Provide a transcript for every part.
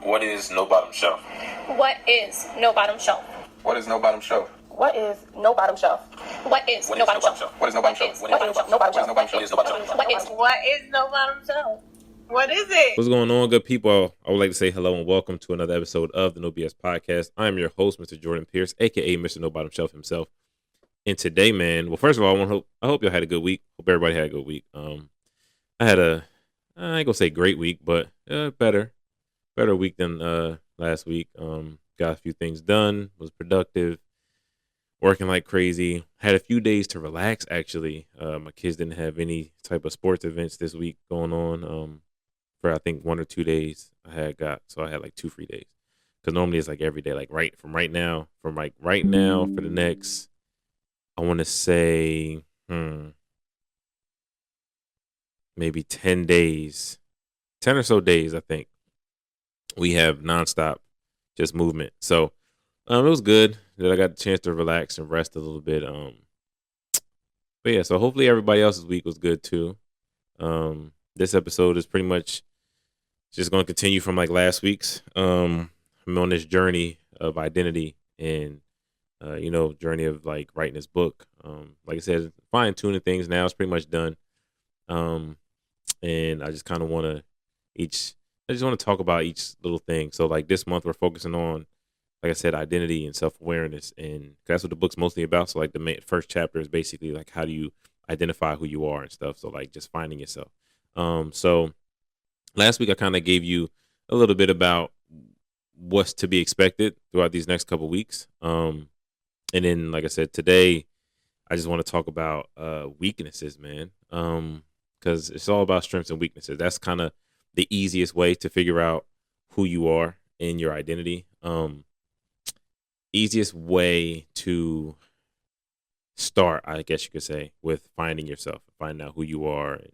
What is no bottom shelf? What is no bottom shelf? What is no bottom shelf? What is no bottom shelf? What is no bottom shelf? What is no bottom shelf? What is no bottom shelf? What is no bottom shelf? What is no bottom shelf? What is it? What's going on, good people? I would like to say hello and welcome to another episode of the No BS Podcast. I'm your host, Mr. Jordan Pierce, aka Mr. No Bottom Shelf himself. And today, man, well, first of all, I hope y'all had a good week. Hope everybody had a good week. I had I ain't gonna say great week, but better week than last week. Got a few things done, was productive, working like crazy. Had a few days to relax, actually. My kids didn't have any type of sports events this week going on. For I think 1 or 2 days I had like 2 free days. Because normally it's like every day, like right now for the next, I want to say, maybe 10 days, 10 or so days, I think. We have nonstop just movement. So it was good that I got the chance to relax and rest a little bit. But yeah, so hopefully everybody else's week was good too. This episode is pretty much just going to continue from like last week's. I'm on this journey of identity and, journey of like writing this book. Like I said, fine tuning things now. It's pretty much done. And I just kind of want to talk about each little thing. So like this month we're focusing on, like I said, identity and self-awareness, and that's what the book's mostly about. So like the first chapter is basically like how do you identify who you are and stuff. So like just finding yourself. So last week I kind of gave you a little bit about what's to be expected throughout these next couple weeks. And then, like I said, today I just want to talk about weaknesses, man. Because it's all about strengths and weaknesses. That's kind of the easiest way to figure out who you are in your identity. Easiest way to start, I guess you could say, with finding yourself, finding out who you are and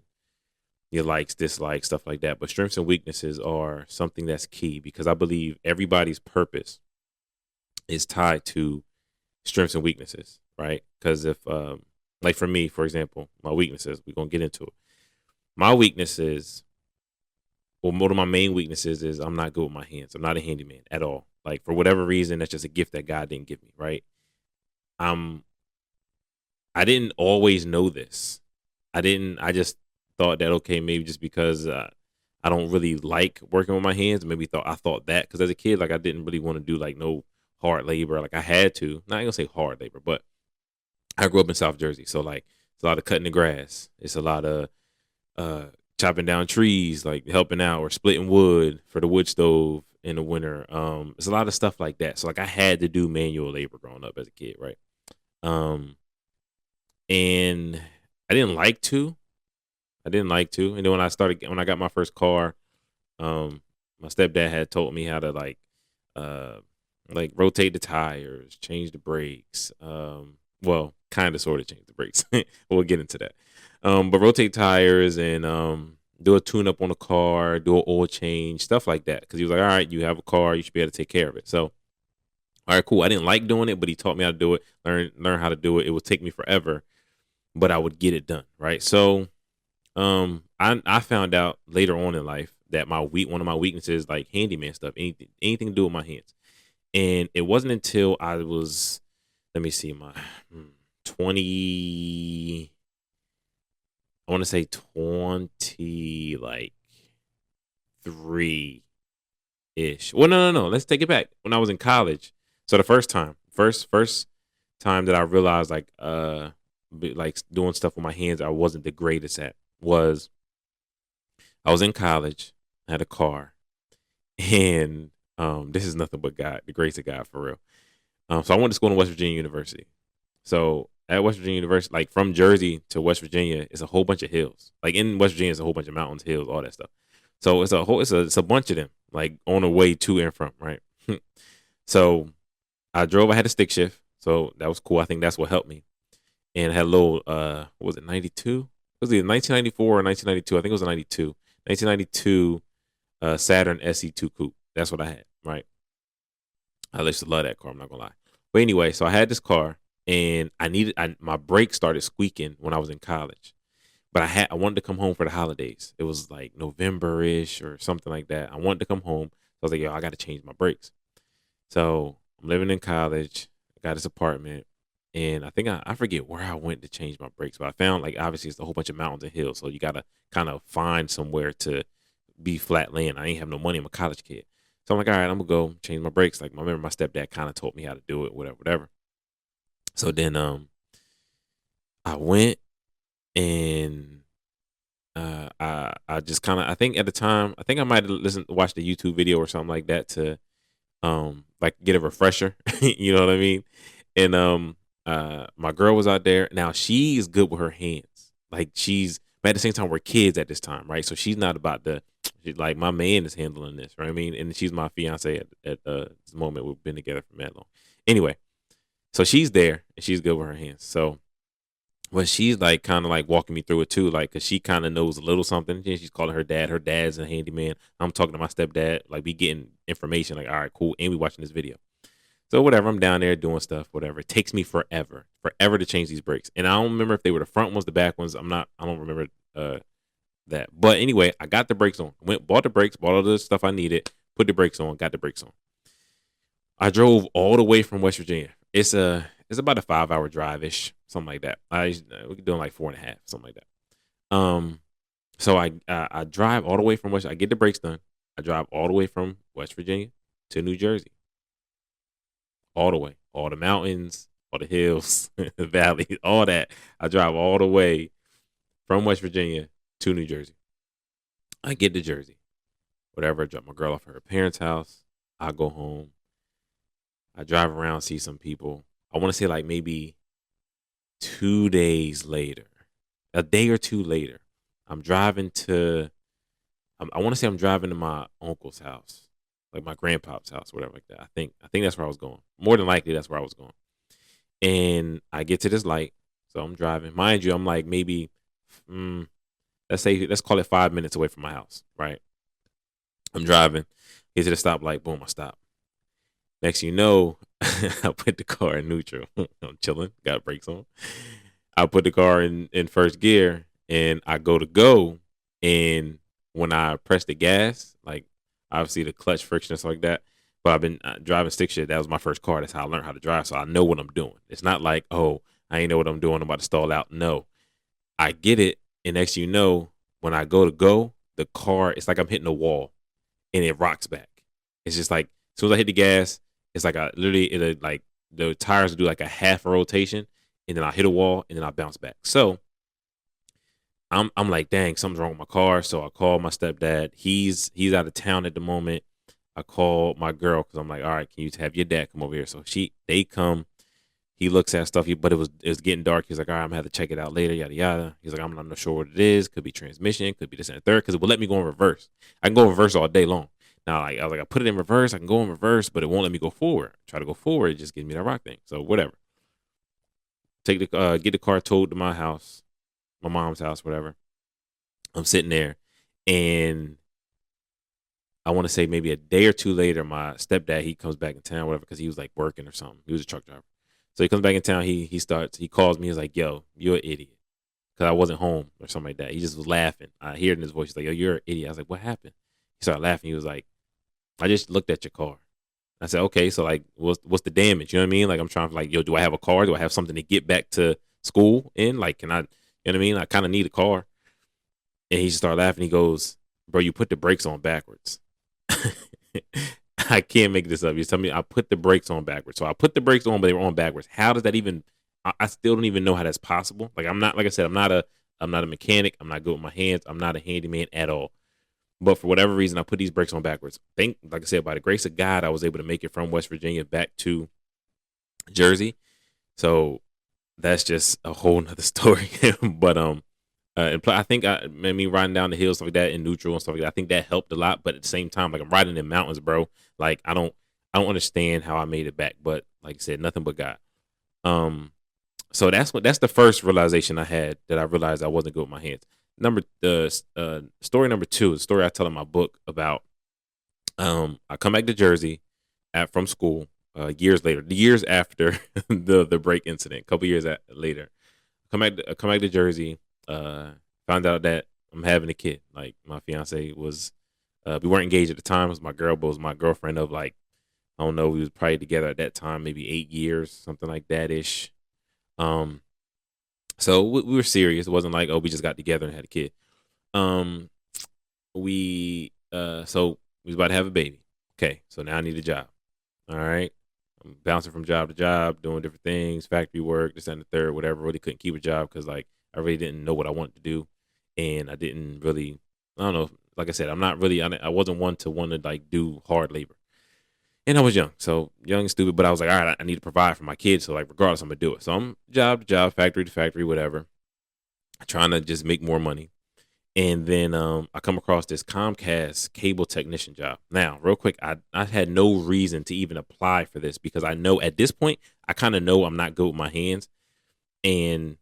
your likes, dislikes, stuff like that. But strengths and weaknesses are something that's key, because I believe everybody's purpose is tied to strengths and weaknesses, right? Because if, like for me, for example, my weaknesses, we're going to get into it. My weaknesses, well, one of my main weaknesses is I'm not good with my hands. I'm not a handyman at all. Like for whatever reason, that's just a gift that God didn't give me, right? I didn't always know this. I just thought that, okay, maybe just because I don't really like working with my hands, maybe I thought that because as a kid, like I didn't really want to do like no hard labor. Like I had to, not gonna say hard labor, but I grew up in South Jersey. So like it's a lot of cutting the grass. It's a lot of chopping down trees, like helping out or splitting wood for the wood stove in the winter. It's a lot of stuff like that. So like I had to do manual labor growing up as a kid, right? And I didn't like to. And then when I got my first car, my stepdad had told me how to like rotate the tires, change the brakes. Well, kind of sort of change the brakes. We'll get into that. But rotate tires and do a tune up on the car, do an oil change, stuff like that. Because he was like, all right, you have a car, you should be able to take care of it. So, all right, cool. I didn't like doing it, but he taught me how to do it, learn how to do it. It would take me forever, but I would get it done, right? So I found out later on in life that one of my weaknesses, like handyman stuff, anything to do with my hands. And it wasn't until I was, let me see, my 20, I want to say 20, like 3-ish. Well, no. Let's take it back. When I was in college. So the first time that I realized like doing stuff with my hands I wasn't the greatest at was I was in college, I had a car, and this is nothing but God, the grace of God for real. So I went to school in West Virginia University. So at West Virginia University, like from Jersey to West Virginia, it's a whole bunch of hills. Like in West Virginia, it's a whole bunch of mountains, hills, all that stuff. So it's a bunch of them, like on the way to and from, right? So I had a stick shift, so that was cool. I think that's what helped me. And I had a little, what was it, 92? It was either 1994 or 1992. I think it was a 92. 1992 Saturn SE2 Coupe. That's what I had, right? I used to love that car, I'm not gonna lie. But anyway, so I had this car, and my brakes started squeaking when I was in college. But I wanted to come home for the holidays. It was like November-ish or something like that. I wanted to come home. I was like, yo, I got to change my brakes. So I'm living in college. I got this apartment. And I think I forget where I went to change my brakes, but I found like obviously it's a whole bunch of mountains and hills. So you got to kind of find somewhere to be flat land. I ain't have no money. I'm a college kid. So I'm like, all right, I'm going to go change my brakes. Like, I remember my stepdad kind of taught me how to do it, whatever. So then I went and I just kind of, I think at the time, I think I might have watched a YouTube video or something like that to like get a refresher. You know what I mean? And my girl was out there. Now she's good with her hands. Like but at the same time we're kids at this time, right? So she's not about like my man is handling this, right? I mean, and she's my fiance at this moment. We've been together for that long. Anyway, so she's there and she's good with her hands. So but she's like kind of like walking me through it too, like because she kind of knows a little something. She's calling her dad. Her dad's a handyman. I'm talking to my stepdad. Like we getting information. Like all right, cool, and we watching this video. So whatever, I'm down there doing stuff, whatever. It takes me forever to change these brakes. And I don't remember if they were the front ones, the back ones. I don't remember that. But anyway, I got the brakes on. Bought the brakes, bought all the stuff I needed, put the brakes on, got the brakes on. I drove all the way from West Virginia. It's about a 5-hour drive-ish, something like that. We're doing like 4.5, something like that. So I drive all the way from I get the brakes done. I drive all the way from West Virginia to New Jersey. All the way, all the mountains, all the hills, the valleys, all that. I drive all the way from West Virginia to New Jersey. I get to Jersey, whatever. I drop my girl off at her parents' house. I go home. I drive around, see some people. I want to say like maybe 2 days later, a day or two later, I'm driving to my uncle's house. Like my grandpa's house, whatever like that. I think that's where I was going. More than likely, that's where I was going. And I get to this light, so I'm driving. Mind you, I'm like maybe, let's call it 5 minutes away from my house, right? I'm driving, get to the stoplight, boom, I stop. Next, you know, I put the car in neutral. I'm chilling, got brakes on. I put the car in first gear, and I go, and when I press the gas, like. Obviously, the clutch friction and stuff like that. But I've been driving stick shift. That was my first car. That's how I learned how to drive. So I know what I'm doing. It's not like, oh, I ain't know what I'm doing. I'm about to stall out. No. I get it. And next thing you know, when I go, the car, it's like I'm hitting a wall. And it rocks back. It's just like, as soon as I hit the gas, it's like like the tires do like a half a rotation. And then I hit a wall. And then I bounce back. So I'm like, dang, something's wrong with my car. So I call my stepdad. He's out of town at the moment. I call my girl because I'm like, all right, can you have your dad come over here? So they come. He looks at stuff, but it was getting dark. He's like, all right, I'm gonna have to check it out later, yada yada. He's like, I'm not sure what it is. Could be transmission, could be this and the third, because it will let me go in reverse. I can go in reverse all day long. Now, I was like, I put it in reverse. I can go in reverse, but it won't let me go forward. Try to go forward, it just gives me that rock thing. So whatever. Get the car towed to my house. My mom's house, whatever. I'm sitting there, and I want to say maybe a day or two later, my stepdad, he comes back in town, whatever, because he was like working or something. He was a truck driver. So he comes back in town. He calls me. He's like, yo, you're an idiot. Because I wasn't home or something like that. He just was laughing. I hear it in his voice. He's like, yo, you're an idiot. I was like, what happened? He started laughing. He was like, I just looked at your car. I said, okay, so like, what's the damage? You know what I mean? Like, I'm trying to like, yo, do I have a car? Do I have something to get back to school in? Like, can I, you know what I mean? I kind of need a car. And he just started laughing. He goes, bro, you put the brakes on backwards. I can't make this up. He's telling me I put the brakes on backwards. So I put the brakes on, but they were on backwards. How does that even, I still don't even know how that's possible. Like, I'm not, like I said, I'm not a mechanic. I'm not good with my hands. I'm not a handyman at all. But for whatever reason, I put these brakes on backwards. Like I said, by the grace of God, I was able to make it from West Virginia back to Jersey. So that's just a whole nother story. But, and I think me riding down the hill, stuff like that, in neutral and stuff like that, I think that helped a lot. But at the same time, like, I'm riding in mountains, bro. Like, I don't understand how I made it back. But like I said, nothing but God. So that's the first realization I had, that I realized I wasn't good with my hands. Story number 2, the story I tell in my book about, I come back to Jersey from school years later, years after the brake incident, a couple years later. Come back to Jersey. Found out that I'm having a kid. Like, my fiance was We weren't engaged at the time. It was my girl, but it was my girlfriend of like, I don't know, we was probably together at that time, maybe 8 years, something like that ish. So we were serious. It wasn't like, oh, we just got together and had a kid. So we was about to have a baby. Okay, so now I need a job. All right. I'm bouncing from job to job, doing different things, factory work, this and the third, whatever. Really couldn't keep a job because like I really didn't know what I wanted to do. And I didn't really, I don't know, like I said, I wasn't one to want to like do hard labor. And I was young, so young and stupid, but I was like, all right, I need to provide for my kids. So like, regardless, I'm gonna do it. So I'm job to job, factory to factory, whatever, trying to just make more money. And then I come across this Comcast cable technician job. Now, real quick, I had no reason to even apply for this because I know at this point, I kind of know I'm not good with my hands. And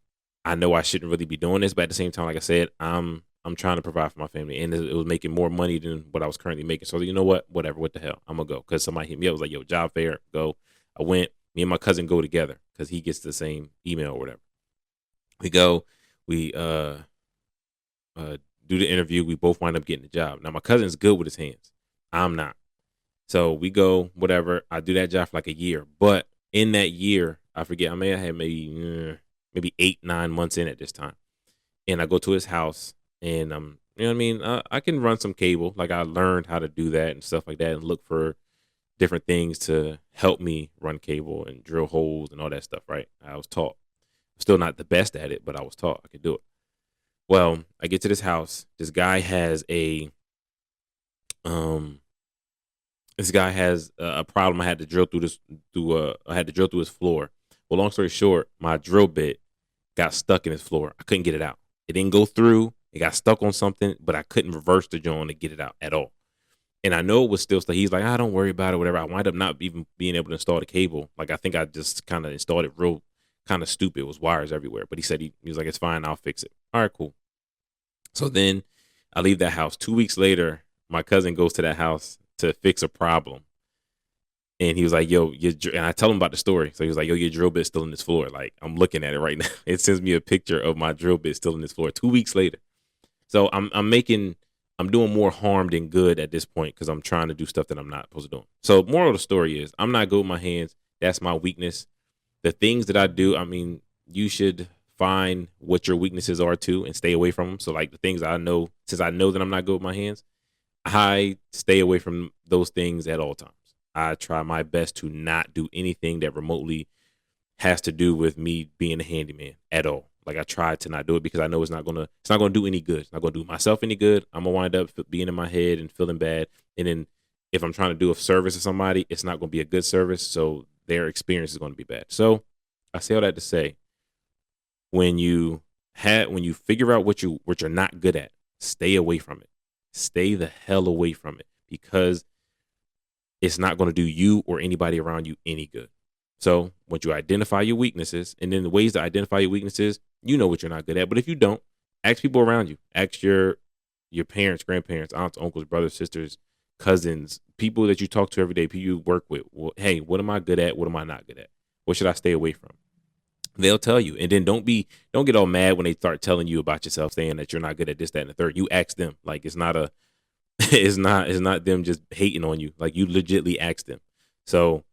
I know I shouldn't really be doing this. But at the same time, like I said, I'm trying to provide for my family. And it was making more money than what I was currently making. So you know what? Whatever. What the hell? I'm going to go. Because somebody hit me up. Was like, yo, job fair. Go. I went. Me and my cousin go together because he gets the same email or whatever. We go. We do the interview. We both wind up getting the job. Now my cousin's good with his hands. I'm not. So we go, whatever. I do that job for like a year. But in that year, I forget, I may have had maybe 8-9 months in at this time. And I go to his house and you know what I mean? I can run some cable. Like I learned how to do that and stuff like that and look for different things to help me run cable and drill holes and all that stuff, right? I was taught. Still not the best at it, but I was taught I could do it. Well, I get to this house. This guy has a problem. I had to drill through his floor. Well, long story short, my drill bit got stuck in his floor. I couldn't get it out. It didn't go through. It got stuck on something, but I couldn't reverse the joint to get it out at all. And I know it was still stuck. He's like, don't worry about it, whatever. I wind up not even being able to install the cable. Like I think I just kind of installed it real kind of stupid. It was wires everywhere. But he said he was like, it's fine. I'll fix it. All right, cool. So then I leave that house. 2 weeks later, my cousin goes to that house to fix a problem. And he was like, yo, and I tell him about the story. So he was like, yo, your drill bit's still in this floor. Like, I'm looking at it right now. It sends me a picture of my drill bit still in this floor 2 weeks later. So I'm doing more harm than good at this point because I'm trying to do stuff that I'm not supposed to do. So moral of the story is I'm not good with my hands. That's my weakness. The things that I do, I mean, you should find what your weaknesses are too and stay away from them. So like the things I know, since I know that I'm not good with my hands, I stay away from those things at all times. I try my best to not do anything that remotely has to do with me being a handyman at all. Like I try to not do it because I know it's not gonna do any good. It's not gonna do myself any good. I'm gonna wind up being in my head and feeling bad. And then if I'm trying to do a service to somebody, it's not gonna be a good service. So their experience is gonna be bad. So I say all that to say, when you figure out what you're not good at, stay away from it. Stay the hell away from it because it's not going to do you or anybody around you any good. So once you identify your weaknesses, and then the ways to identify your weaknesses, you know what you're not good at. But if you don't, ask people around you. Ask your parents, grandparents, aunts, uncles, brothers, sisters, cousins, people that you talk to every day, people you work with. Well, hey, what am I good at? What am I not good at? What should I stay away from? They'll tell you. And then don't get all mad when they start telling you about yourself, saying that you're not good at this, that, and the third. You ask them. Like it's not them just hating on you. Like you legitly ask them. So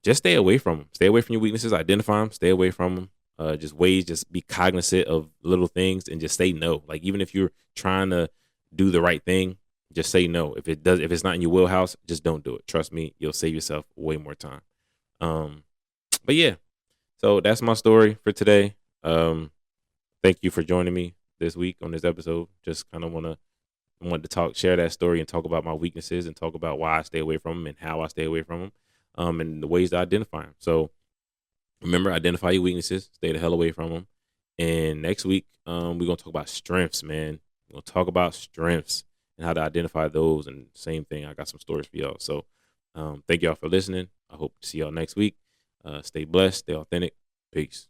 just stay away from them. Stay away from your weaknesses. Identify them. Stay away from them. Just be cognizant of little things and just say no. Like even if you're trying to do the right thing, just say no. If it's not in your wheelhouse, just don't do it. Trust me, you'll save yourself way more time. But yeah. So that's my story for today. Thank you for joining me this week on this episode. Just kind of wanted to share that story and talk about my weaknesses and talk about why I stay away from them and how I stay away from them, and the ways to identify them. So remember, identify your weaknesses, stay the hell away from them. And next week, we're gonna talk about strengths, man. We're gonna talk about strengths and how to identify those. And same thing, I got some stories for y'all. So thank y'all for listening. I hope to see y'all next week. Stay blessed, stay authentic. Peace.